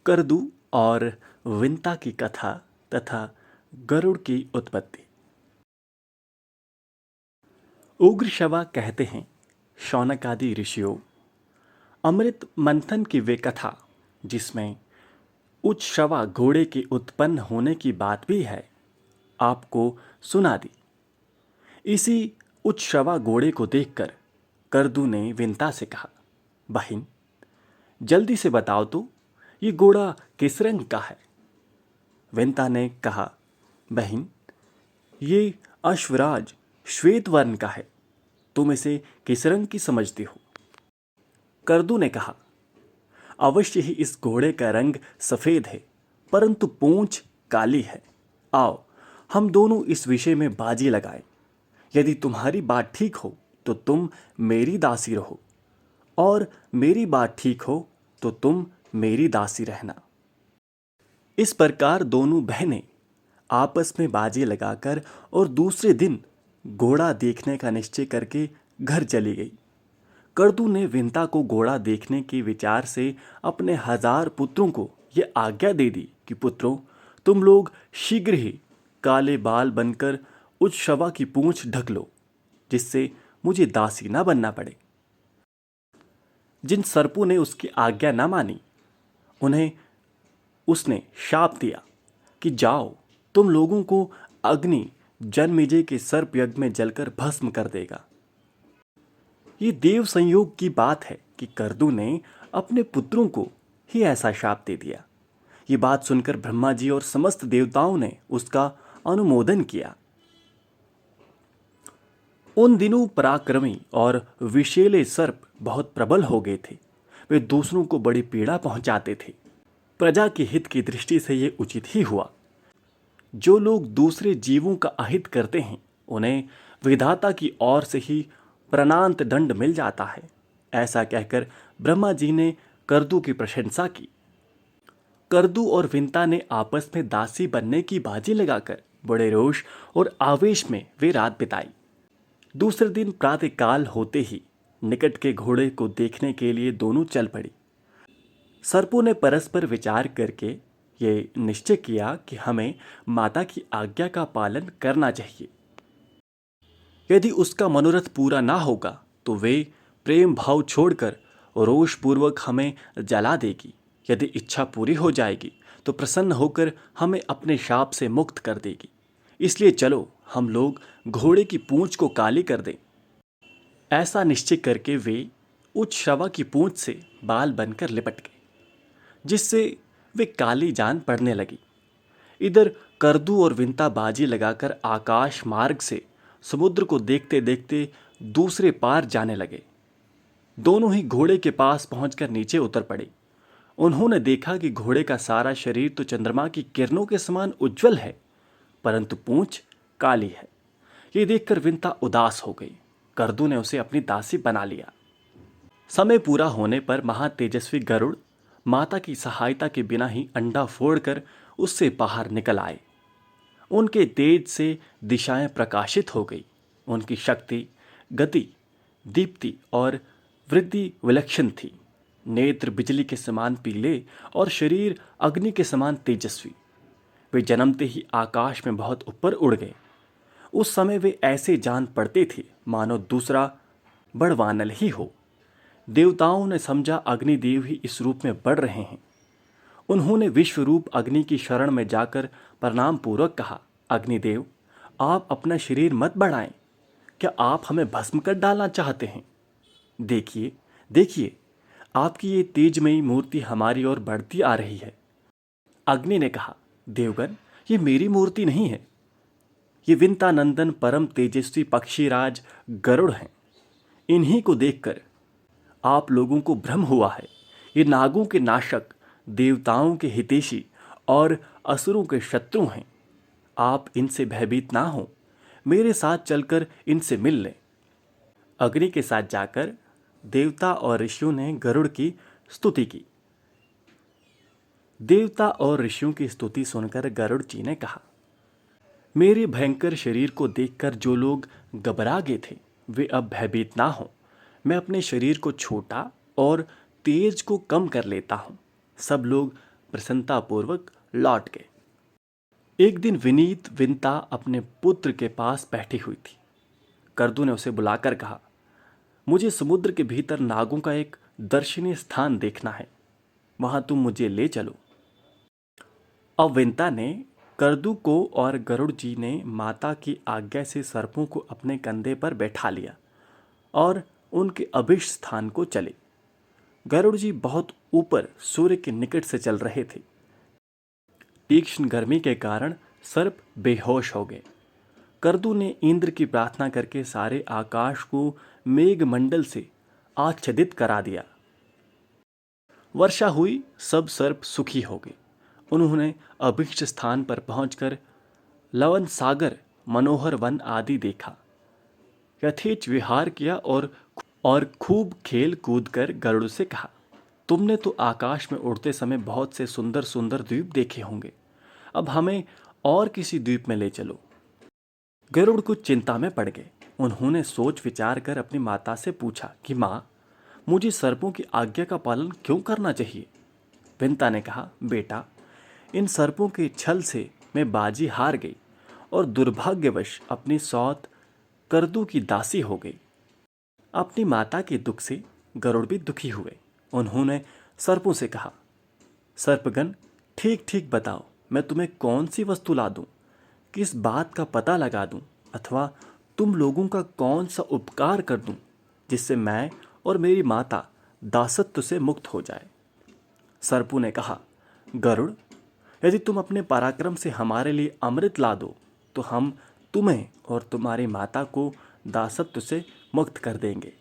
करदू और विंता की कथा तथा गरुड़ की उत्पत्ति। उग्रश्रवा कहते हैं, शौनक आदि ऋषियों, अमृत मंथन की वे कथा जिसमें उच्चश्रवा घोड़े के उत्पन्न होने की बात भी है, आपको सुना दी। इसी उच्चश्रवा घोड़े को देखकर करदू ने विंता से कहा, बहन जल्दी से बताओ तो ये घोड़ा किस रंग का है। विंता ने कहा, बहन ये अश्वराज श्वेत वर्ण का है, तुम इसे किस रंग की समझती हो। करदू ने कहा, अवश्य ही इस घोड़े का रंग सफेद है, परंतु पूंछ काली है। आओ हम दोनों इस विषय में बाजी लगाएं। यदि तुम्हारी बात ठीक हो तो तुम मेरी दासी रहो, और मेरी बात ठीक हो तो तुम मेरी दासी रहना। इस प्रकार दोनों बहनें आपस में बाजी लगाकर और दूसरे दिन घोड़ा देखने का निश्चय करके घर चली गई। करदू ने विंता को घोड़ा देखने के विचार से अपने 1000 पुत्रों को यह आज्ञा दे दी कि पुत्रों, तुम लोग शीघ्र ही काले बाल बनकर उच्चश्रवा की पूंछ ढक लो, जिससे मुझे दासी ना बनना पड़े। जिन सर्पों ने उसकी आज्ञा न मानी, उन्हें उसने शाप दिया कि जाओ, तुम लोगों को अग्नि जन्मेजय के सर्प यज्ञ में जलकर भस्म कर देगा। ये देव संयोग की बात है कि करदू ने अपने पुत्रों को ही ऐसा शाप दे दिया। ये बात सुनकर ब्रह्मा जी और समस्त देवताओं ने उसका अनुमोदन किया। उन दिनों पराक्रमी और विषैले सर्प बहुत प्रबल हो गए थे। वे दूसरों को बड़ी पीड़ा पहुंचाते थे। प्रजा के हित की दृष्टि से यह उचित ही हुआ। जो लोग दूसरे जीवों का अहित करते हैं, उन्हें विधाता की ओर से ही प्राणांत दंड मिल जाता है। ऐसा कहकर ब्रह्मा जी ने करदू की प्रशंसा की। करदू और विंता ने आपस में दासी बनने की बाजी लगाकर बड़े रोष और आवेश में वे रात बिताई। दूसरे दिन प्रातःकाल होते ही निकट के घोड़े को देखने के लिए दोनों चल पड़ी। सर्पों ने परस्पर विचार करके ये निश्चय किया कि हमें माता की आज्ञा का पालन करना चाहिए। यदि उसका मनोरथ पूरा ना होगा तो वे प्रेम भाव छोड़कर रोषपूर्वक हमें जला देगी। यदि इच्छा पूरी हो जाएगी तो प्रसन्न होकर हमें अपने शाप से मुक्त कर देगी। इसलिए चलो हम लोग घोड़े की पूंछ को काली कर दें। ऐसा निश्चय करके वे उच्चश्रवा की पूंछ से बाल बनकर लिपट गए, जिससे वे काली जान पड़ने लगी। इधर करदू और विंता बाजी लगाकर आकाश मार्ग से समुद्र को देखते देखते दूसरे पार जाने लगे। दोनों ही घोड़े के पास पहुंचकर नीचे उतर पड़े। उन्होंने देखा कि घोड़े का सारा शरीर तो चंद्रमा की किरणों के समान उज्जवल है, परंतु पूंछ काली है। ये देखकर विंता उदास हो गई। करदू ने उसे अपनी दासी बना लिया। समय पूरा होने पर महातेजस्वी गरुड़ माता की सहायता के बिना ही अंडा फोड़कर उससे बाहर निकल आए। उनके तेज से दिशाएं प्रकाशित हो गई। उनकी शक्ति, गति, दीप्ति और वृद्धि विलक्षण थी। नेत्र बिजली के समान पीले और शरीर अग्नि के समान तेजस्वी। वे जन्मते ही आकाश में बहुत ऊपर उड़ गए। उस समय वे ऐसे जान पड़ते थे मानो दूसरा बड़वानल ही हो। देवताओं ने समझा अग्निदेव ही इस रूप में बढ़ रहे हैं। उन्होंने विश्वरूप अग्नि की शरण में जाकर प्रणाम पूर्वक कहा, अग्निदेव, आप अपना शरीर मत बढ़ाएं। क्या आप हमें भस्म कर डालना चाहते हैं? देखिए देखिए, आपकी ये तेजमयी मूर्ति हमारी ओर बढ़ती आ रही है। अग्नि ने कहा, देवगण, ये मेरी मूर्ति नहीं है। ये विंतानंदन परम तेजस्वी पक्षीराज गरुड़ हैं। इन्हीं को देखकर आप लोगों को भ्रम हुआ है। ये नागों के नाशक, देवताओं के हितैषी और असुरों के शत्रु हैं। आप इनसे भयभीत ना हो, मेरे साथ चलकर इनसे मिल लें। अग्नि के साथ जाकर देवता और ऋषियों ने गरुड़ की स्तुति की। देवता और ऋषियों की स्तुति सुनकर गरुड़ जी ने कहा, मेरे भयंकर शरीर को देखकर जो लोग घबरा गए थे, वे अब भयभीत ना हो। मैं अपने शरीर को छोटा और तेज को कम कर लेता हूँ। सब लोग प्रसन्नतापूर्वक लौट गए। एक दिन विनीत विंता अपने पुत्र के पास बैठी हुई थी। करदू ने उसे बुलाकर कहा, मुझे समुद्र के भीतर नागों का एक दर्शनीय स्थान देखना है, वहां तुम मुझे ले चलो। अब विंता ने करदू को और गरुड़ जी ने माता की आज्ञा से सर्पों को अपने कंधे पर बैठा लिया और उनके अभिष्ट स्थान को चले। गरुड़ जी बहुत ऊपर सूर्य के निकट से चल रहे थे। तीक्ष्ण गर्मी के कारण सर्प बेहोश हो गए। करदू ने इंद्र की प्रार्थना करके सारे आकाश को मेघमंडल से आच्छादित करा दिया। वर्षा हुई, सब सर्प सुखी हो गए। उन्होंने अभीष्ट स्थान पर पहुंचकर लवन सागर, मनोहर वन आदि देखा, यथेच विहार किया और खूब खेल कूद कर गरुड़ से कहा, तुमने तो आकाश में उड़ते समय बहुत से सुंदर सुंदर द्वीप देखे होंगे, अब हमें और किसी द्वीप में ले चलो। गरुड़ कुछ चिंता में पड़ गए। उन्होंने सोच विचार कर अपनी माता से पूछा कि माँ, मुझे सर्पों की आज्ञा का पालन क्यों करना चाहिए? विंता ने कहा, बेटा, इन सर्पों के छल से मैं बाजी हार गई और दुर्भाग्यवश अपनी सौत करदू की दासी हो गई। अपनी माता के दुख से गरुड़ भी दुखी हुए। उन्होंने सर्पों से कहा, सर्पगण, ठीक ठीक बताओ, मैं तुम्हें कौन सी वस्तु ला दूं, किस बात का पता लगा दूं, अथवा तुम लोगों का कौन सा उपकार कर दूं जिससे मैं और मेरी माता दासत्व से मुक्त हो जाए। सर्पों ने कहा, गरुड़, यदि तुम अपने पराक्रम से हमारे लिए अमृत ला दो तो हम तुम्हें और तुम्हारी माता को दासत्व से मुक्त कर देंगे।